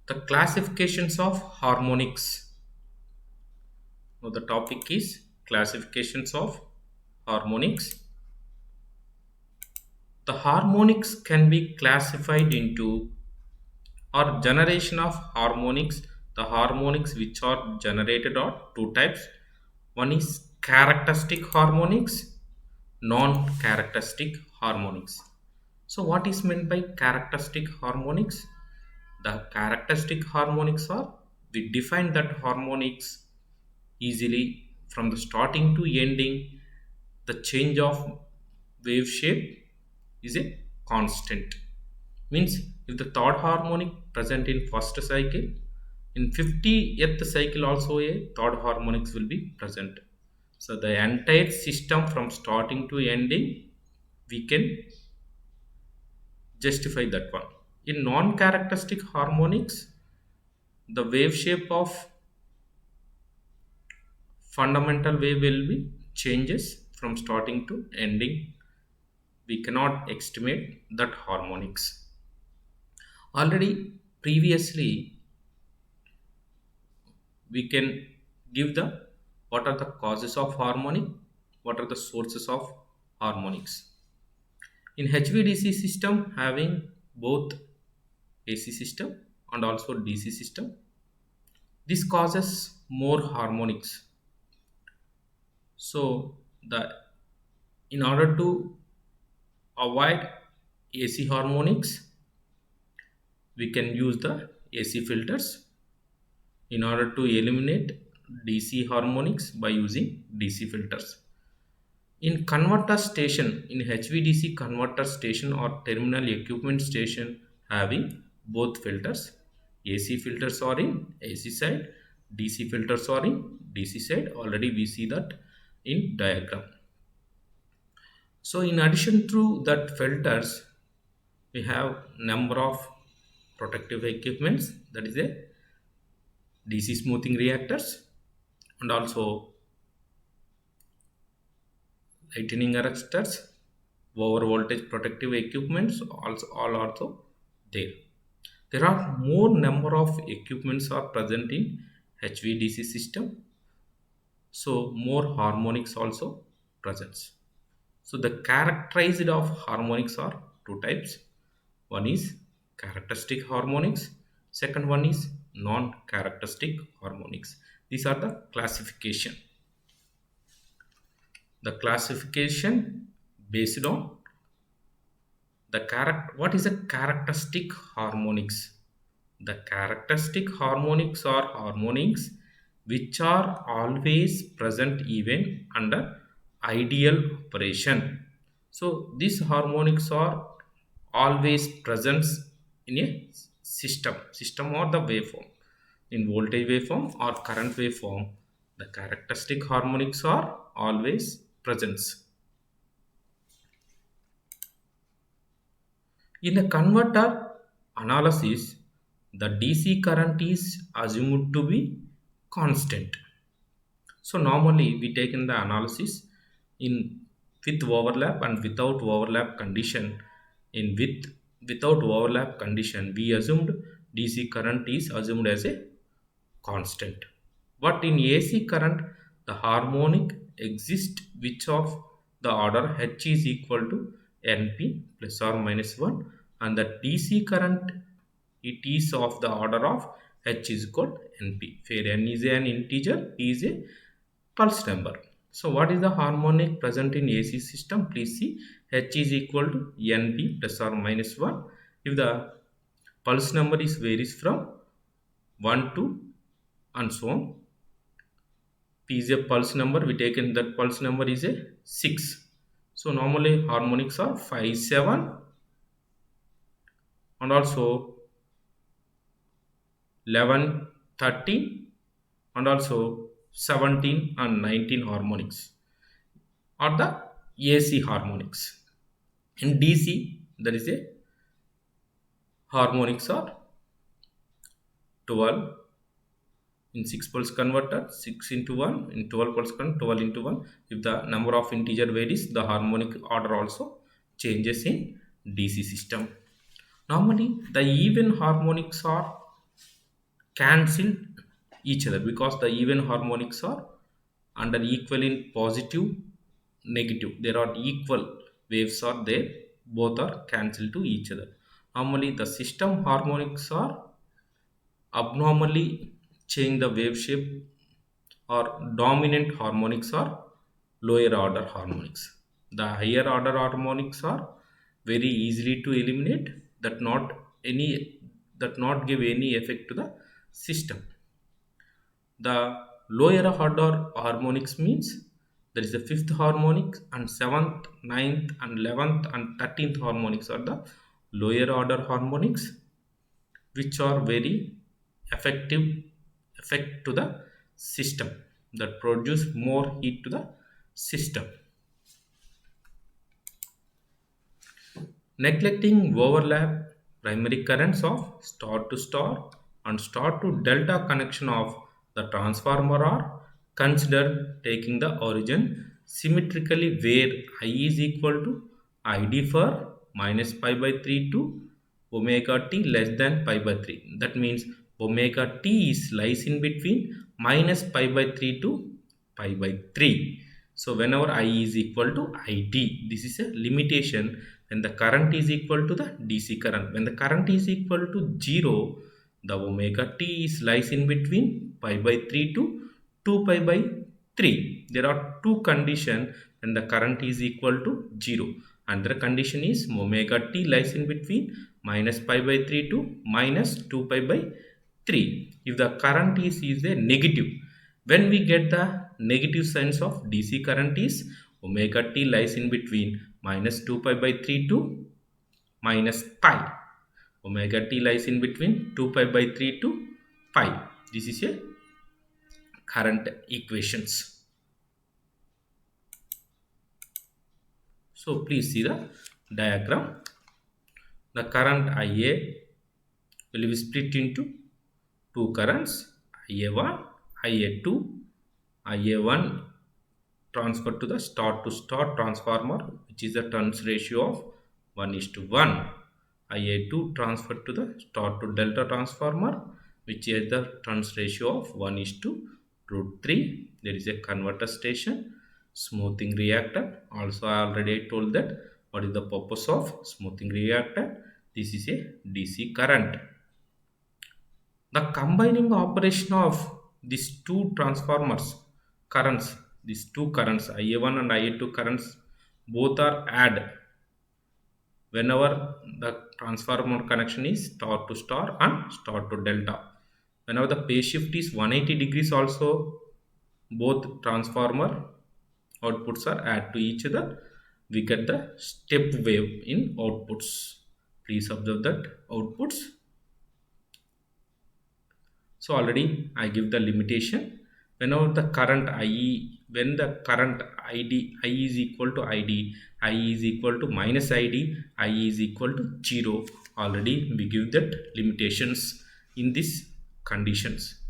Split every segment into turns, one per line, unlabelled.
The classifications of harmonics. Now the topic is classifications of harmonics. The harmonics can be classified into or generation of harmonics. The harmonics which are generated are two types. One is characteristic harmonics, non-characteristic harmonics. So what is meant by characteristic harmonics? The characteristic harmonics are, we define that harmonics easily from the starting to ending. The change of wave shape is a constant. Means if the third harmonic present in first cycle, in 50th cycle also a third harmonics will be present. So the entire system from starting to ending, we can justify that one. In non-characteristic harmonics, the wave shape of fundamental wave will be changes from starting to ending. We cannot estimate that harmonics. Already previously we can give the what are the causes of harmonic, what are the sources of harmonics. In HVDC system having both AC system and also DC system, this causes more harmonics. So the in order to avoid AC harmonics, we can use the AC filters in order to eliminate DC harmonics by using DC filters. In converter station, in HVDC converter station or terminal equipment station having both filters, AC filters are in AC side, DC filters are in DC side. Already we see that in diagram. So in addition to that filters, we have number of protective equipments, that is a DC smoothing reactors and also lightning arresters, over voltage protective equipments also all also there. There are more number of equipments are present in HVDC system, so more harmonics also presents. So the characterized of harmonics are two types. One is characteristic harmonics, second one is non-characteristic harmonics. These are the classification. The classification based on the character. What is a characteristic harmonics? The characteristic harmonics are harmonics which are always present even under ideal operation. So these harmonics are always present in a system or the waveform, in voltage waveform or current waveform. The characteristic harmonics are always present. In a converter analysis, the DC current is assumed to be constant. So normally we take in the analysis in with overlap and without overlap condition. In without overlap condition, we assumed DC current is assumed as a constant. But in AC current, the harmonic exists which of the order H is equal to NP plus or minus 1, and the DC current, it is of the order of H is equal to NP, where N is an integer, P is a pulse number. So what is the harmonic present in AC system? Please see, H is equal to NP plus or minus 1. If the pulse number is varies from 1 to and so on, P is a pulse number, we taken that pulse number is a 6. So normally harmonics are 5, 7 and also 11, 13 and also 17 and 19 harmonics are the AC harmonics. In DC, there is a harmonics are 12 in 6 pulse converter, 6 into 1 in 12 pulse converter, 12 into 1. If the number of integer varies, the harmonic order also changes in DC system. Normally the even harmonics are cancel each other because the even harmonics are under equal in positive negative. There are equal waves are there, both are cancelled to each other. Normally the system harmonics are abnormally change the wave shape, or dominant harmonics are lower order harmonics. The higher order harmonics are very easily to eliminate, that not any, that not give any effect to the system. The lower order harmonics means there is the fifth harmonic, and seventh, ninth, and 11th and 13th harmonics are the lower order harmonics, which are very effective effect to the system, that produce more heat to the system. Neglecting overlap primary currents of star to star and star to delta connection of the transformer are considered taking the origin symmetrically, where I is equal to ID for minus pi by 3 to omega t less than pi by 3. That means omega t is lies in between minus pi by 3 to pi by 3. So whenever I is equal to ID, this is a limitation when the current is equal to the DC current. When the current is equal to 0, the omega t is lies in between pi by 3 to 2 pi by 3. There are two conditions when the current is equal to 0. Another condition is omega t lies in between minus pi by 3 to minus 2 pi by 3. If the current is a negative, when we get the negative signs of DC current is omega t lies in between minus 2 pi by 3 to minus pi. Omega t lies in between 2 pi by 3 to pi. This is a current equations. So please see the diagram. The current IA will be split into two currents, IA1, IA2. IA1 transferred to the star to star transformer, which is a turns ratio of 1 is to 1. IA2 transferred to the star to delta transformer, which is the turns ratio of 1 is to root 3. There is a converter station, smoothing reactor. Also I already told that what is the purpose of smoothing reactor. This is a DC current. The combining operation of these two transformers currents, these two currents IA1 and IA2 currents, both are add whenever the transformer connection is star to star and star to delta. Whenever the phase shift is 180 degrees also, both transformer outputs are add to each other. We get the step wave in outputs. Please observe that outputs. So already I give the limitation. Whenever the current IE, when the current ID, I is equal to ID, I is equal to minus ID, I is equal to 0. Already we give that limitations in these conditions.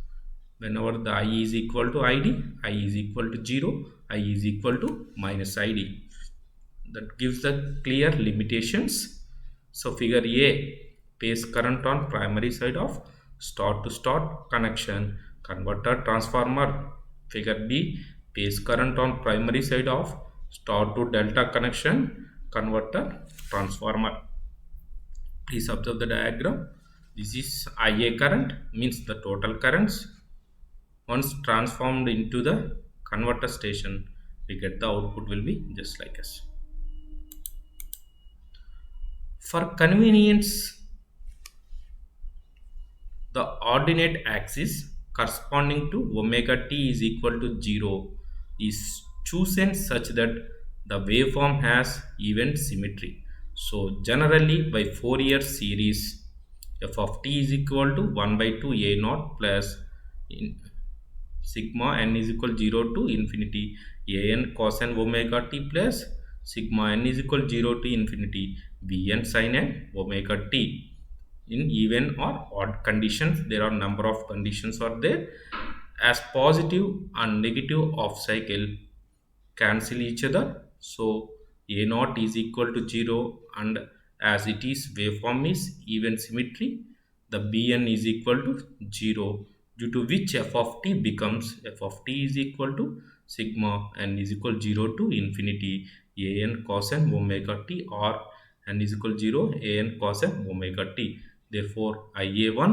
Whenever the I is equal to ID, I is equal to 0, I is equal to minus ID. That gives the clear limitations. So figure A, phase current on primary side of star to star connection, converter transformer. Figure B, phase current on primary side of star to delta connection, converter transformer. Please observe the diagram. This is IA current, means the total currents. Once transformed into the converter station, we get the output will be just like this. For convenience, the ordinate axis corresponding to omega t is equal to 0 is chosen such that the waveform has even symmetry. So generally by Fourier series, f of t is equal to 1 by 2 a naught plus in sigma n is equal 0 to infinity an cos n omega t plus sigma n is equal 0 to infinity bn sin n omega t. In even or odd conditions, there are number of conditions are there, as positive and negative of cycle cancel each other. So a naught is equal to 0, and as it is waveform is even symmetry, the bn is equal to 0, due to which f of t becomes f of t is equal to sigma n is equal 0 to infinity an cos n omega t, or n is equal 0 an cos n omega t. Therefore ia1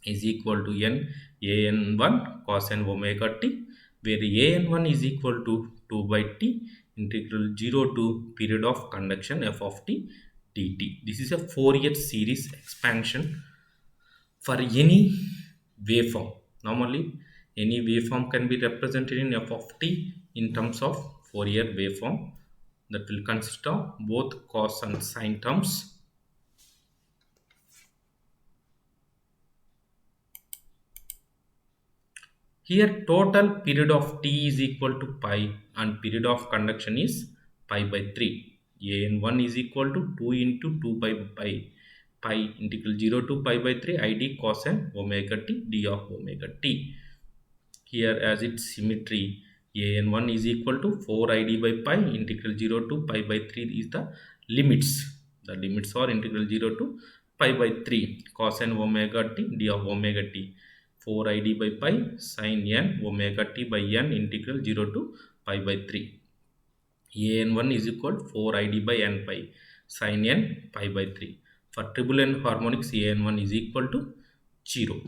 is equal to n an1 cos n omega t, where an1 is equal to 2 by t integral 0 to period of conduction f of t dt. This is a Fourier series expansion for any waveform. Normally any waveform can be represented in f of t in terms of Fourier waveform that will consist of both cos and sine terms. Here total period of t is equal to pi and period of conduction is pi by 3. an1 is equal to 2 into 2 by pi integral 0 to pi by 3 id cos n omega t d of omega t. Here as its symmetry, an1 is equal to 4 id by pi integral 0 to pi by 3 is the limits. The limits are integral 0 to pi by 3 cos n omega t d of omega t. 4 id by pi sin n omega t by n integral 0 to pi by 3. an1 is equal to 4 id by n pi sin n pi by 3. For triple n harmonics, an1 is equal to 0.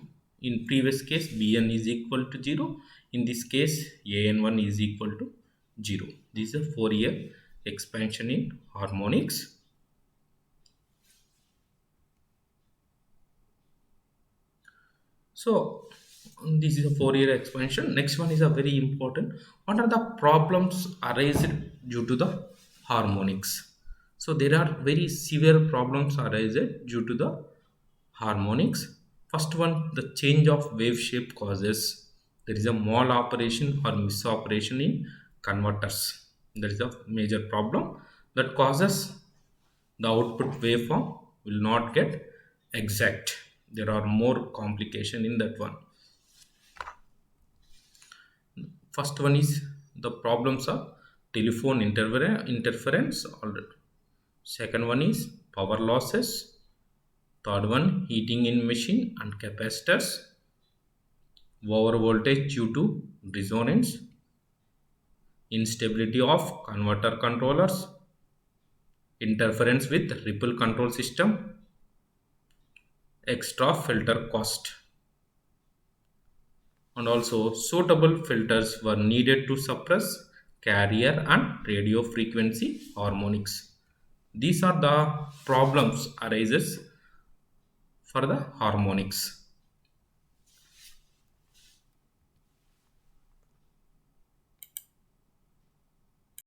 In previous case bn is equal to 0. In this case an1 is equal to 0. This is a Fourier expansion in harmonics. So this is a Fourier expansion. Next one is a very important. What are the problems arised due to the harmonics? So there are very severe problems arised due to the harmonics. First one, the change of wave shape causes there is a mal operation or misoperation in converters. There is a major problem that causes the output waveform will not get exact. There are more complication in that one. First one is the problems of telephone interference. Second one is power losses. Third one, heating in machine and capacitors. Over voltage due to resonance. Instability of converter controllers. Interference with ripple control system. Extra filter cost. And also suitable filters were needed to suppress carrier and radio frequency harmonics. These are the problems arises for the harmonics.